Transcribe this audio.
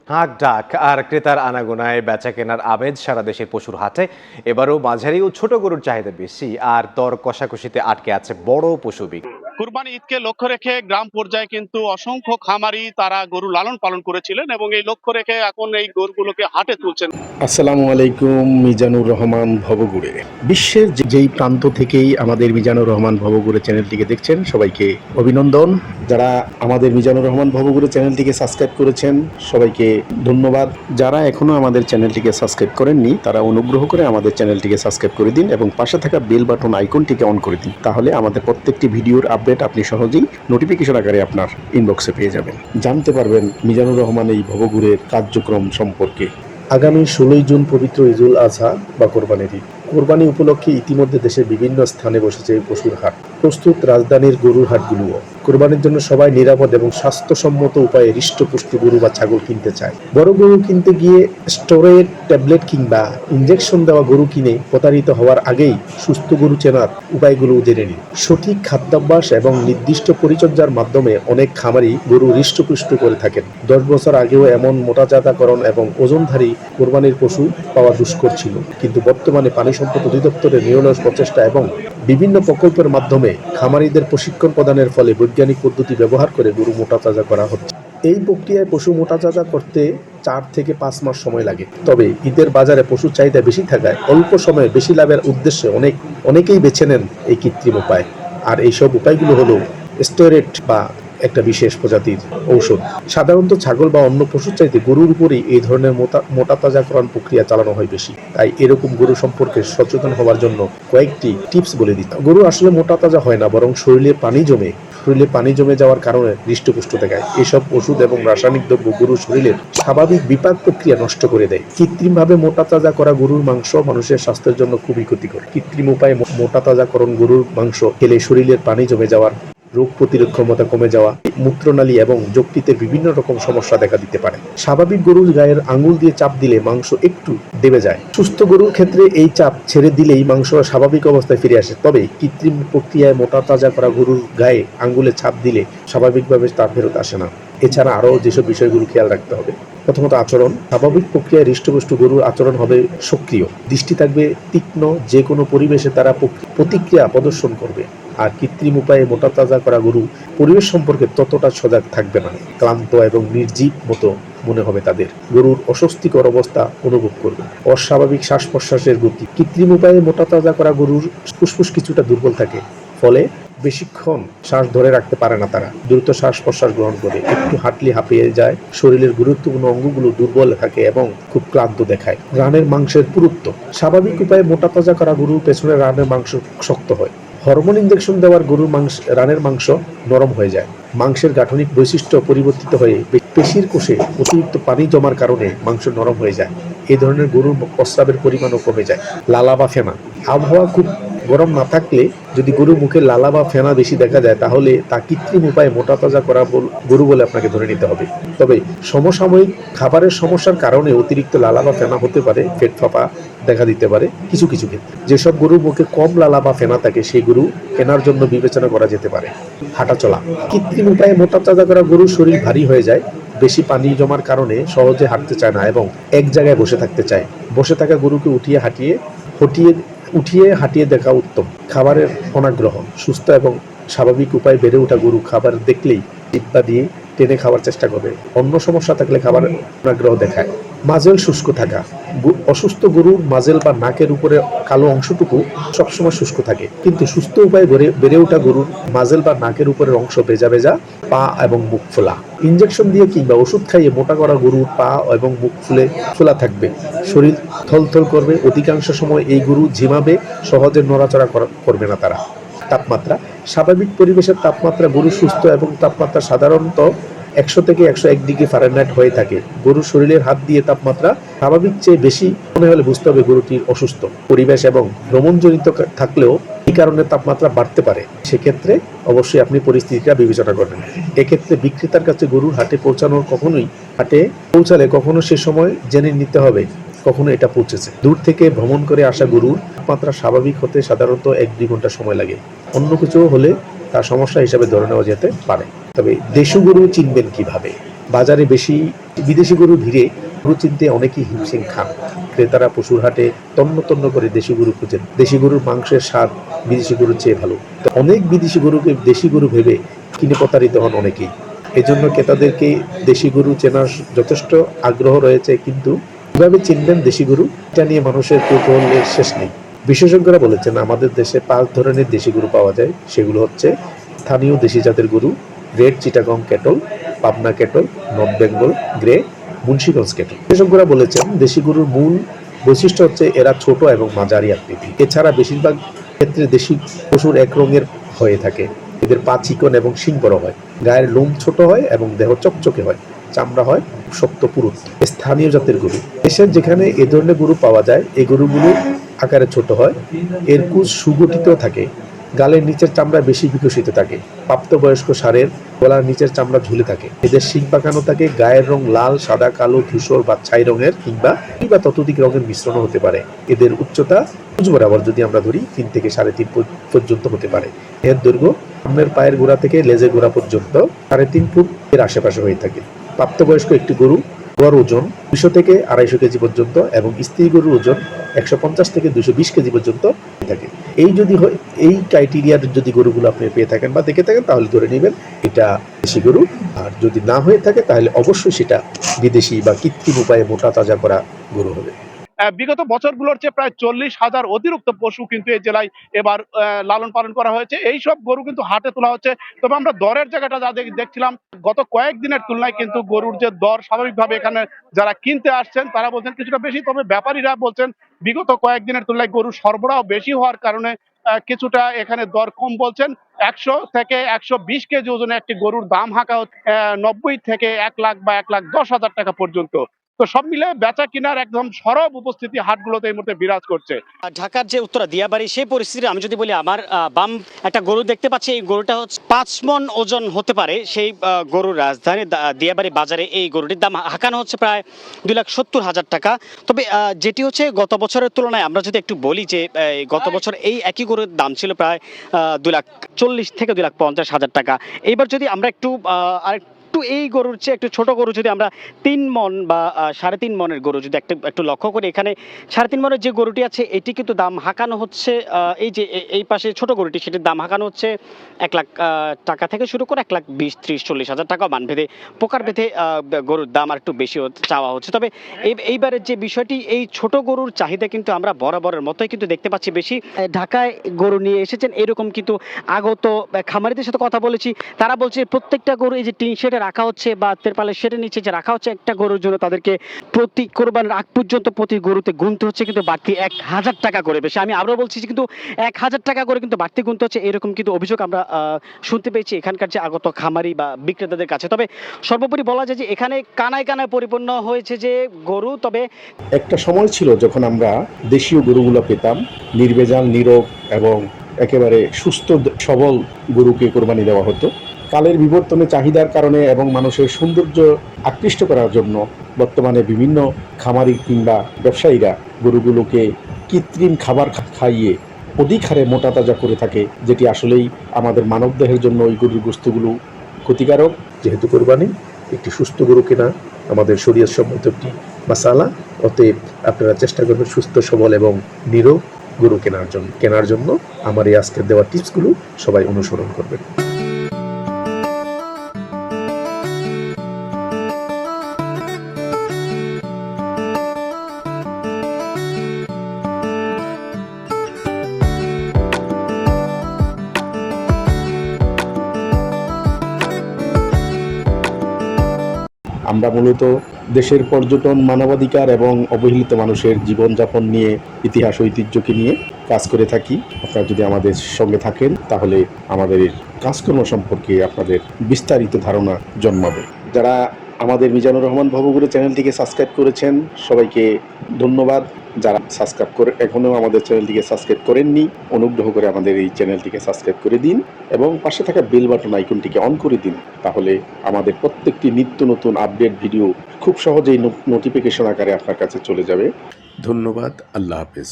হাঁক ডাক আর ক্রেতার আনাগোনায় বেচা কেনার আমেজ সারা দেশের পশুর হাটে। এবারও মাঝারি ও ছোট গরুর চাহিদা বেশি, আর দর কষাকষিতে আটকে আছে বড় পশু বিক্রি। কুরবানি ঈদকে লক্ষ্য রেখে গ্রাম পর্যায়ে কিন্তু অসংখ্য খামারি তারা গরু লালন পালন করেছিলেন এবং এই লক্ষ্য রেখে এখন এই গরুগুলোকে হাটে তুলছেন। আসসালামু আলাইকুম। মিজানুর রহমান ভবগুড়ে। বিশ্বের যেই প্রান্ত থেকেই আমাদের মিজানুর রহমান ভবগুড়ে চ্যানেলটিকে দেখছেন সবাইকে অভিনন্দন। যারা আমাদের মিজানুর রহমান ভবগুড়ে চ্যানেলটিকে সাবস্ক্রাইব করেছেন সবাইকে ধন্যবাদ। যারা এখনো আমাদের চ্যানেলটিকে সাবস্ক্রাইব করেননি তারা অনুগ্রহ করে আমাদের চ্যানেলটিকে সাবস্ক্রাইব করে দিন এবং পাশে থাকা বেল বাটন আইকনটিকে অন করে দিন। তাহলে আমাদের প্রত্যেকটি ভিডিওর আপডেট আপনি সহজেই নোটিফিকেশন আকারে আপনার ইনবক্সে পেয়ে যাবেন, জানতে পারবেন মিজানুর রহমান এই ভবগুড়ের কার্যক্রম সম্পর্কে। আগামী 16 জুন পবিত্র ঈদুল আজহা বা কোরবানির ঈদ। কোরবানি উপলক্ষে ইতিমধ্যে দেশের বিভিন্ন স্থানে বসেছে পশুর হাট। প্রস্তুত রাজধানীর গরুর হাটগুলোও। কোরবানির জন্য সবাই নিরাপদ এবং স্বাস্থ্যসম্মত উপায়ে হৃষ্টপুষ্টি গরু বা ছাগল কিনতে চায়। বড় গরু কিনতে গিয়ে স্টোরের ট্যাবলেট কিংবা ইনজেকশন দেওয়া গরু কিনে প্রতারিত হওয়ার আগেই সুস্থ গরু চেনার উপায়গুলো জেনে নিন। সঠিক খাদ্যাভ্যাস এবং নির্দিষ্ট পরিচর্যার মাধ্যমে অনেক খামারি গরু হৃষ্টপুষ্ট করে থাকেন। 10 বছর আগেও এমন মোটাজাতাকরণ এবং ওজনধারী কোরবানির পশু পাওয়া দুষ্কর ছিল, কিন্তু বর্তমানে পানি সম্পদ অধিদপ্তরের নিরলস প্রচেষ্টা এবং বিভিন্ন প্রকল্পের মাধ্যমে খামারিদের প্রশিক্ষণ প্রদানের ফলে বৈজ্ঞানিক পদ্ধতি ব্যবহার করে গরু মোটাতাজা করা হচ্ছে। এই প্রক্রিয়ায় পশু মোটাতাজা করতে 4 থেকে 5 মাস সময় লাগে। তবে ঈদের বাজারে পশুর চাহিদা বেশি থাকায় অল্প সময়ে বেশি লাভের উদ্দেশ্যে অনেকেই বেছে নেন এই কৃত্রিম উপায়। আর এইসব উপায়গুলো হলো স্টেরয়েড বা একটা বিশেষ প্রজাতির ঔষধ। সাধারণত ছাগল বা অন্য পশুর চাইতে গরুর উপরেই এই ধরনের মোটাতাজাকরণ প্রক্রিয়া চালানো হয় বেশি। তাই এরকম গরু সম্পর্কে সচেতন হওয়ার জন্য কয়েকটি টিপস বলে দিতাম। গরু আসলে মোটাতাজা হয় না, বরং শরীরে পানি জমে যাওয়ার কারণে হৃষ্টপুষ্ট দেখায়। এসব ওষুধ এবং রাসায়নিক দ্রব্য গরুর শরীরের স্বাভাবিক বিপাক প্রক্রিয়া নষ্ট করে দেয়। কৃত্রিমভাবে মোটাতাজা করা গরুর মাংস মানুষের স্বাস্থ্যের জন্য খুবই ক্ষতিকর। কৃত্রিম উপায়ে মোটাতাজাকরণ গরুর মাংস খেলে শরীরের পানি জমে যাওয়ার, রোগ প্রতিরোধ ক্ষমতা কমে যাওয়া, মূত্রনালী এবং যকৃতের বিভিন্ন রকম সমস্যা দেখা দিতে পারে। স্বাভাবিক গরুর গায়ের আঙুল দিয়ে চাপ দিলে মাংস একটু দেবে যায়। সুস্থ গরুর ক্ষেত্রে এই চাপ ছেড়ে দিলেই মাংস স্বাভাবিক অবস্থায় ফিরে আসে। তবে কৃত্রিম প্রক্রিয়ায় মোটাতাজা করা গরুর গায়ে আঙুলে চাপ দিলে স্বাভাবিকভাবে তা ফেরত আসে না। এছাড়া আরও যেসব বিষয়গুলো খেয়াল রাখতে হবে, প্রথমত আচরণ। স্বাভাবিক প্রক্রিয়ায় হৃষ্টপুষ্ট গরুর আচরণ হবে সক্রিয়, দৃষ্টি থাকবে তীক্ষ্ণ, যে কোনো পরিবেশে তারা প্রতিক্রিয়া প্রদর্শন করবে। আর কৃত্রিম উপায়ে মোটাতাজা করা গরু পরিবেশ সম্পর্কে ততটা সজাগ থাকবে না, ক্লান্ত এবং নির্জীব মতো মনে হবে তাদের। গরুর অস্বস্তিকর অবস্থা অনুভব করবে। অস্বাভাবিক শ্বাস প্রশ্বাসের গতি। কৃত্রিম উপায়ে মোটাতাজা করা গরুর ফুসফুস কিছুটা দুর্বল থাকে, ফলে বেশিক্ষণ শ্বাস ধরে রাখতে পারে না। তারা দ্রুত শ্বাস প্রশ্বাস গ্রহণ করে, একটু হাঁটলে হাঁপিয়ে যায়, শরীরের গুরুত্বপূর্ণ অঙ্গগুলো দুর্বল থাকে এবং খুব ক্লান্ত দেখায়। রানের মাংসের পুরুত্ব। স্বাভাবিক উপায়ে মোটাতাজা করা গরুর পেছনে রানের মাংস শক্ত হয়। হরমোন ইনজেকশন দেওয়ার গরুর রানের মাংস নরম হয়ে যায়। মাংসের গাঠনিক বৈশিষ্ট্য পরিবর্তিত হয়ে পেশির কোষে অতিরিক্ত পানি জমার কারণে মাংস নরম হয়ে যায়। এই ধরনের গরুর প্রস্রাবের পরিমাণও কমে যায়। লালা বা ফেনা। আবহাওয়া খুব গরম না থাকলে যদি গরুর মুখে লালা বা ফেনা বেশি দেখা যায়, তাহলে তা কৃত্রিম উপায়ে মোটাতাজা করা গরু বলে আপনাকে ধরে নিতে হবে। তবে সমসাময়িক খাবারের সমস্যার কারণে অতিরিক্ত লালা বা ফেনা হতে পারে, পেট ফাঁপা দেখা দিতে পারে কিছু কিছু ক্ষেত্রে। যেসব গরুর মুখে কম লালা বা ফেনা থাকে সেই গরু কেনার জন্য বিবেচনা করা যেতে পারে। হাঁটা চলা। কৃত্রিম উপায়ে মোটাতাজা করা গরুর শরীর ভারী হয়ে যায়, বেশি পানি জমার কারণে সহজে হাঁটতে চায় না এবং এক জায়গায় বসে থাকতে চায়। বসে থাকা গরুকে উঠিয়ে হাঁটিয়ে দেখা উত্তম। খাবারের অনাগ্রহ। সুস্থ এবং স্বাভাবিক উপায়ে বেড়ে ওঠা গরু খাবার দেখলেই জিহ্বা দিয়ে টেনে খাওয়ার চেষ্টা করবে। অন্য সমস্যা থাকলে খাবার অনাগ্রহ দেখায়। মাজেল শুষ্ক থাকা। অসুস্থ গরুর মাজেল বা নাকের উপরে কালো অংশটুকু সবসময় শুষ্ক থাকে, কিন্তু সুস্থ উপায়ে বেড়ে ওঠা গরুর মাজেল বা নাকের উপরের অংশ ভেজা ভেজা, পা এবং মুখ ফোলা। ইনজেকশন দিয়ে কিংবা ওষুধ খাইয়ে মোটা করা গরুর পা এবং মুখ ফোলা থাকবে, শরীর থলথল করবে। অধিকাংশ সময় এই গরু ঝিমাবে, সহজে নড়াচড়া করবে না তারা। তাপমাত্রা। স্বাভাবিক পরিবেশের তাপমাত্রা গরুর সুস্থ এবং তাপমাত্রা সাধারণত 100 থেকে 101 ডিগ্রি ফারেনহাইট হয়ে থাকে। গরুর শরীরের হাত দিয়ে তাপমাত্রা স্বাভাবিক চেয়ে বেশি মনে হলে বুঝতে হবে গরুটির অসুস্থ। পরিবেশ এবং ভ্রমণজনিত থাকলেও এই কারণে তাপমাত্রা বাড়তে পারে, সেক্ষেত্রে অবশ্যই আপনি পরিস্থিতিটা বিবেচনা করবেন। এক্ষেত্রে বিক্রেতার কাছে গরুর হাটে পৌঁছালে কখনো সে সময় জেনে নিতে হবে কখনো এটা পৌঁছেছে। দূর থেকে ভ্রমণ করে আসা গরুর তাপমাত্রা স্বাভাবিক হতে সাধারণত 1-2 ঘন্টা সময় লাগে। অন্য কিছু হলে তার সমস্যা হিসাবে ধরে নেওয়া যেতে পারে। তবে দেশি গরু চিনবেন কিভাবে? বাজারে বেশি বিদেশি গরু ভিড়ে গরু চিনতে অনেকেই হিমশিম খান। ক্রেতারা পশুর হাটে তন্ন তন্ন করে দেশি গরু খুঁজেন। দেশি গরুর মাংসের স্বাদ বিদেশি গরুর চেয়ে ভালো। তো অনেক বিদেশি গরুকে দেশি গরু ভেবে কিনে প্রতারিত হন অনেকেই। এজন্য ক্রেতাদেরকে দেশি গরু চেনার যথেষ্ট আগ্রহ রয়েছে, কিন্তু কিভাবে চিনবেন দেশি গরু, এটা নিয়ে মানুষের কৌতূহলের শেষ নেই। বিশেষজ্ঞরা বলেছেন আমাদের দেশে 5 ধরনের দেশি গরু পাওয়া যায়। সেগুলো হচ্ছে স্থানীয় দেশি জাতের গরু, red Chittagong cattle, Pabna cattle, north Bengal grey, Munshiganj cattle. বিশেষজ্ঞরা বলেছেন দেশি গরুর মূল বৈশিষ্ট্য হচ্ছে এরা ছোট এবং মাঝারি আকৃতি। এছাড়া বেশিরভাগ ক্ষেত্রে দেশি পশুর এক রঙের হয়ে থাকে। এদের পা চিকন এবং শিং বড় হয়, গায়ের লোম ছোট হয় এবং দেহ চকচকে হয়, চামড়া হয় শক্ত পুরুত। স্থানীয় জাতের গরু, দেশের যেখানে এ ধরনের গরু পাওয়া যায় এই গরুগুলো আকারে ছোট হয়, এর কুচ সুগঠিত থাকে, গালের নিচের চামড়া বেশি বিকশিত থাকে, প্রাপ্তবয়স্ক ষাঁড়ের গলার নিচের চামড়া ঝুলে থাকে, এদের শিং পাকানো থাকে, গায়ের রং লাল, সাদা, কালো, ধূসর বা ছাই রঙের কিংবা ততোধিক রঙের মিশ্রণ হতে পারে। এদের উচ্চতা কুচ বরাবর যদি আমরা ধরি 3 থেকে 3.5 পর্যন্ত হতে পারে। এর দৈর্ঘ্য সামনের পায়ের গোড়া থেকে লেজের গোড়া পর্যন্ত 3.5 ফুট এর আশেপাশে হয়ে থাকে। প্রাপ্তবয়স্ক একটি গরু গড় ওজন 200 থেকে 250 কেজি পর্যন্ত এবং স্ত্রী গরুর ওজন 150 থেকে 220 কেজি পর্যন্ত থাকে। এই ক্রাইটেরিয়ার যদি গরুগুলো আপনি পেয়ে থাকেন বা দেখে থাকেন তাহলে ধরে নেবেন এটা দেশি গরু। আর যদি না হয়ে থাকে তাহলে অবশ্যই সেটা বিদেশি বা কৃত্রিম উপায়ে মোটা তাজা করা গরু হবে। বিগত বছরগুলোর চেয়ে প্রায় 40,000 অতিরিক্ত পশু কিন্তু এই জেলায় এবার লালন পালন করা হয়েছে। এই সব গরু কিন্তু হাটে তোলা হচ্ছে। তবে আমরা দরের জায়গাটা যা দেখছিলাম গত কয়েকদিনের তুলনায় কিন্তু গরুর যে দর স্বাভাবিকভাবে এখানে যারা কিনতে আসছেন তারা বলছেন কিছুটা বেশি। তবে ব্যাপারীরা বলছেন বিগত কয়েকদিনের তুলনায় গরুর সরবরাহ বেশি হওয়ার কারণে কিছুটা এখানে দর কম বলছেন। 100 থেকে 120 কেজি ওজনে একটি গরুর দাম হাঁকা 90 থেকে 1 লাখ বা 1,10,000 টাকা পর্যন্ত। তো সব মিলে বেচা কিনার একদম সরব উপস্থিতি হাটগুলোতে এই মুহূর্তে বিরাজ করছে। ঢাকার যে উত্তরা দিয়াবাড়ি সেই পরিস্থিতি আমি যদি বলি, আমার বাম একটা গরু দেখতে পাচ্ছি। এই গরুটা হচ্ছে 5 মণ ওজন হতে পারে। সেই গরুর রাজধানী দিয়াবাড়ি বাজারে এই গরুটির দাম হাঁকানো হচ্ছে প্রায় 2,70,000 টাকা। তবে যেটি হচ্ছে গত বছরের তুলনায় আমরা যদি একটু বলি যে গত বছর এই একই গরুর দাম ছিল প্রায় 2,40,000 থেকে 2,50,000 টাকা। এইবার যদি আমরা একটু এই গরুর চেয়ে একটু ছোট গরু যদি আমরা 3 মণ বা 3.5 মণের গরু যদি একটু লক্ষ্য করি, এখানে 3.5 মণের যে গরুটি আছে এটি কিন্তু দাম হাঁকানো হচ্ছে এই যে এই পাশে ছোট গরুটি সেটির দাম হাঁকানো হচ্ছে 1 লাখ টাকা থেকে শুরু করে 1,20,000-30,000-40,000 টাকা মান ভেদে প্রকার ভেদে গরুর দাম আর একটু বেশি চাওয়া হচ্ছে। তবে এইবারের যে বিষয়টি, এই ছোট গরুর চাহিদা কিন্তু আমরা বরাবরের মতোই কিন্তু দেখতে পাচ্ছি বেশি। ঢাকায় গরু নিয়ে এসেছেন এরকম কিন্তু আগত খামারিদের সাথে কথা বলেছি, তারা বলছে প্রত্যেকটা গরু এই যে টিন শেডে রাখা হচ্ছে বা তেরপালের শেডের নিচে যে রাখা হচ্ছে একটা গরুর জন্য তাদেরকে প্রতি কোরবানির আগ পর্যন্ত প্রতি গরুতে গুনতে হচ্ছে কিন্তু বাড়তি 1,000 টাকা করে। বেশি আমি আবারও বলছি যে কিন্তু 1,000 টাকা করে কিন্তু বাড়তি গুনতে হচ্ছে, এরকম কিন্তু অভিযোগ আমরা শুনতে পেয়েছি এখানকার যে আগত খামারি বা বিক্রেতাদের কাছে। তবে সর্বোপরি বলা যায় যে এখানে কানায় কানায় পরিপূর্ণ হয়েছে যে গরু। তবে একটা সময় ছিল যখন আমরা দেশীয় গরুগুলো পেতাম, নির্ভেজাল, নীরব এবং একেবারে সুস্থ সবল গরুকে কোরবানি দেওয়া হতো। কালের বিবর্তনে চাহিদার কারণে এবং মানুষের সৌন্দর্য আকৃষ্ট করার জন্য বর্তমানে বিভিন্ন খামারি কিংবা ব্যবসায়ীরা গরুগুলোকে কৃত্রিম খাবার খাইয়ে অধিক হারে মোটা তাজা করে থাকে, যেটি আসলেই আমাদের মানবদেহের জন্য ওই গরুর গোশতগুলো ক্ষতিকারক। যেহেতু কোরবানি একটি সুস্থ গরু কেনা আমাদের শরীয়ত সম্মত একটি মাসালা, অতএব আপনারা চেষ্টা করবেন সুস্থ সবল এবং নিরোগ গরু কেনার জন্য আমার এই আজকের দেওয়া টিপসগুলো সবাই অনুসরণ করবেন। আমরা মূলত দেশের পর্যটন, মানবাধিকার এবং অবহেলিত মানুষের জীবনযাপন নিয়ে, ইতিহাস ঐতিহ্যকে নিয়ে কাজ করে থাকি। আপনারা যদি আমাদের সঙ্গে থাকেন তাহলে আমাদের কাজকর্ম সম্পর্কে আপনাদের বিস্তারিত ধারণা জন্মাবে। যারা আমাদের মিজানুর রহমান ভবঘুরে চ্যানেলটিকে সাবস্ক্রাইব করেছেন সবাইকে ধন্যবাদ। যারা এখনও আমাদের চ্যানেলটিকে সাবস্ক্রাইব করেননি, অনুগ্রহ করে আমাদের এই চ্যানেলটিকে সাবস্ক্রাইব করে দিন এবং পাশে থাকা বেল বাটন আইকনটিকে অন করে দিন। তাহলে আমাদের প্রত্যেকটি নিত্য নতুন আপডেট ভিডিও খুব সহজেই নোটিফিকেশন আকারে আপনার কাছে চলে যাবে। ধন্যবাদ। আল্লাহ হাফেজ।